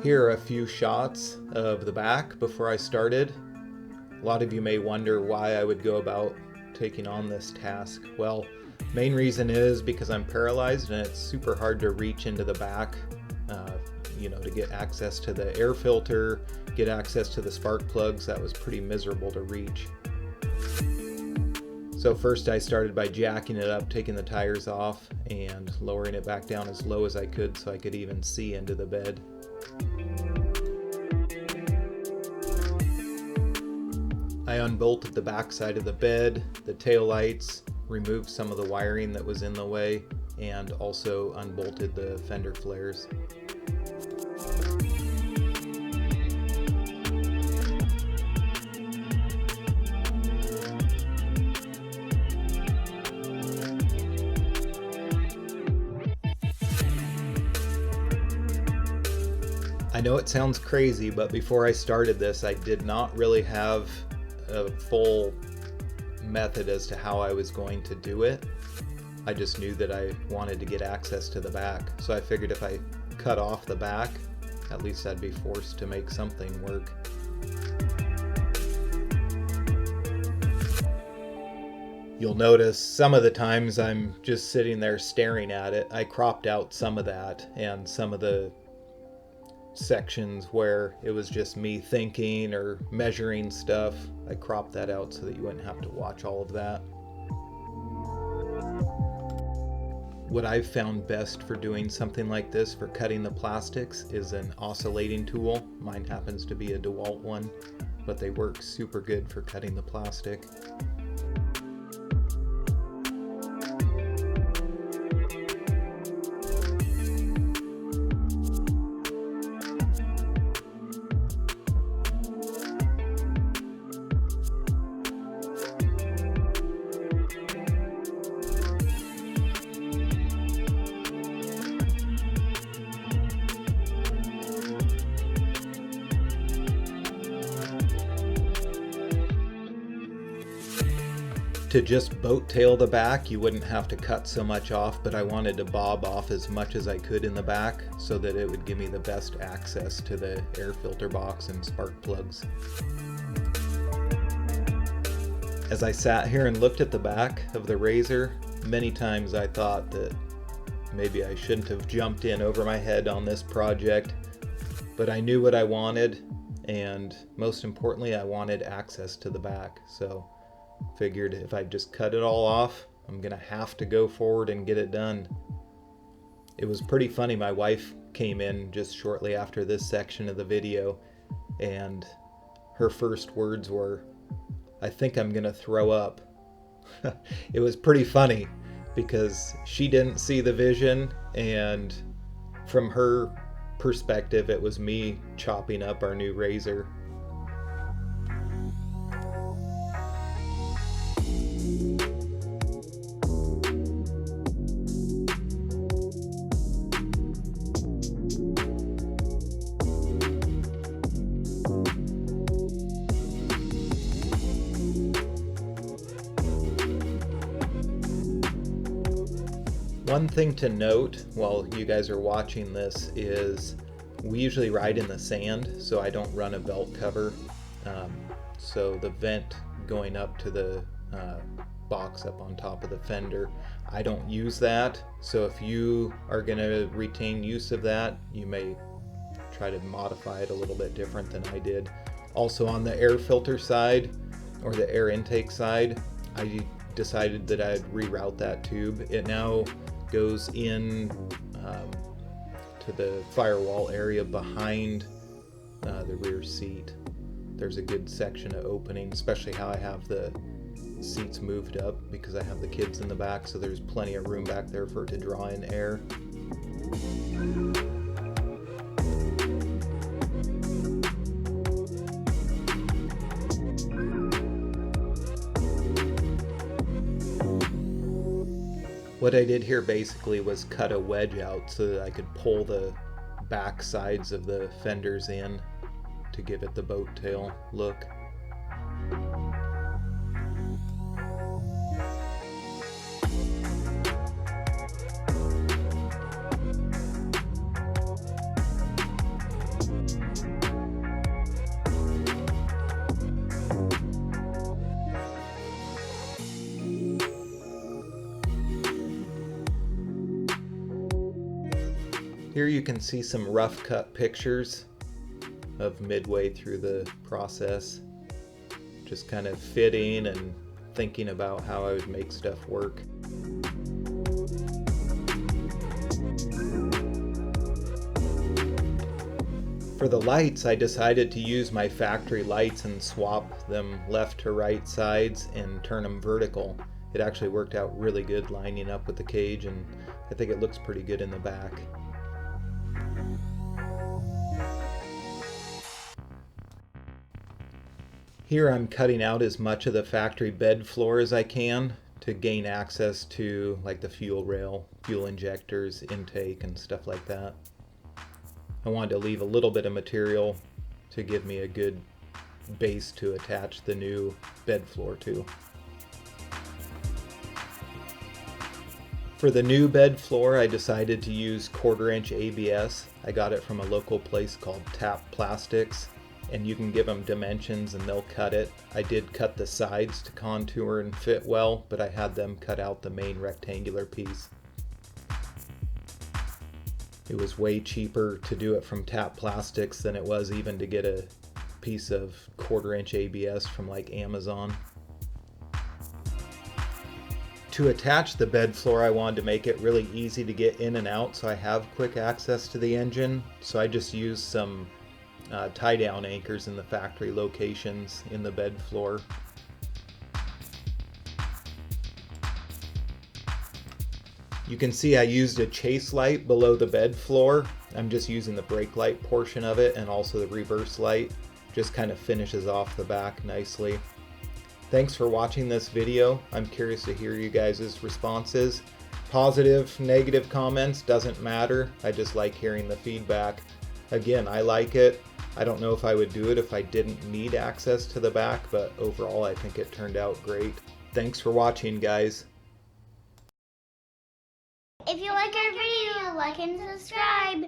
Here are a few shots of the back before I started. A lot of you may wonder why I would go about taking on this task. Well, main reason is because I'm paralyzed and it's super hard to reach into the back, to get access to the air filter, get access to the spark plugs. That was pretty miserable to reach. So first I started by jacking it up, taking the tires off and lowering it back down as low as I could so I could even see into the bed. I unbolted the back side of the bed, the tail lights, removed some of the wiring that was in the way, and also unbolted the fender flares. I know it sounds crazy, but before I started this, I did not really have a full method as to how I was going to do it. I just knew that I wanted to get access to the back. So I figured if I cut off the back, at least I'd be forced to make something work. You'll notice some of the times I'm just sitting there staring at it. I cropped out some of that, and some of the sections where it was just me thinking or measuring stuff, I cropped that out so that you wouldn't have to watch all of that. What I've found best for doing something like this, for cutting the plastics, is an oscillating tool. Mine happens to be a DeWalt one, but they work super good for cutting the plastic. To just boat tail the back, you wouldn't have to cut so much off, but I wanted to bob off as much as I could in the back so that it would give me the best access to the air filter box and spark plugs. As I sat here and looked at the back of the RZR, many times I thought that maybe I shouldn't have jumped in over my head on this project, but I knew what I wanted, and most importantly, I wanted access to the back. So figured if I just cut it all off, I'm gonna have to go forward and get it done. It was pretty funny. My wife came in just shortly after this section of the video, and her first words were, "I think I'm gonna throw up." It was pretty funny because she didn't see the vision, and from her perspective it was me chopping up our new RZR. One thing to note while you guys are watching this is we usually ride in the sand, so I don't run a belt cover. So the vent going up to the box up on top of the fender, I don't use that. So if you are going to retain use of that, you may try to modify it a little bit different than I did. Also on the air filter side, or the air intake side, I decided that I'd reroute that tube. It now goes in to the firewall area behind the rear seat. There's a good section of opening, especially how I have the seats moved up because I have the kids in the back, so there's plenty of room back there for it to draw in air. What I did here basically was cut a wedge out so that I could pull the back sides of the fenders in to give it the boat tail look. Here you can see some rough cut pictures of midway through the process. Just kind of fitting and thinking about how I would make stuff work. For the lights, I decided to use my factory lights and swap them left to right sides and turn them vertical. It actually worked out really good lining up with the cage, and I think it looks pretty good in the back. Here I'm cutting out as much of the factory bed floor as I can to gain access to like the fuel rail, fuel injectors, intake, and stuff like that. I wanted to leave a little bit of material to give me a good base to attach the new bed floor to. For the new bed floor, I decided to use 1/4 inch ABS. I got it from a local place called Tap Plastics, and you can give them dimensions and they'll cut it. I did cut the sides to contour and fit well, but I had them cut out the main rectangular piece. It was way cheaper to do it from Tap Plastics than it was even to get a piece of 1/4 inch ABS from like Amazon. To attach the bed floor, I wanted to make it really easy to get in and out so I have quick access to the engine. So I just used some tie-down anchors in the factory locations in the bed floor. You can see I used a chase light below the bed floor. I'm just using the brake light portion of it and also the reverse light. Just kind of finishes off the back nicely. Thanks for watching this video. I'm curious to hear you guys' responses. Positive, negative comments, doesn't matter. I just like hearing the feedback. Again, I like it. I don't know if I would do it if I didn't need access to the back, but overall I think it turned out great. Thanks for watching, guys. If you like our video, like and subscribe.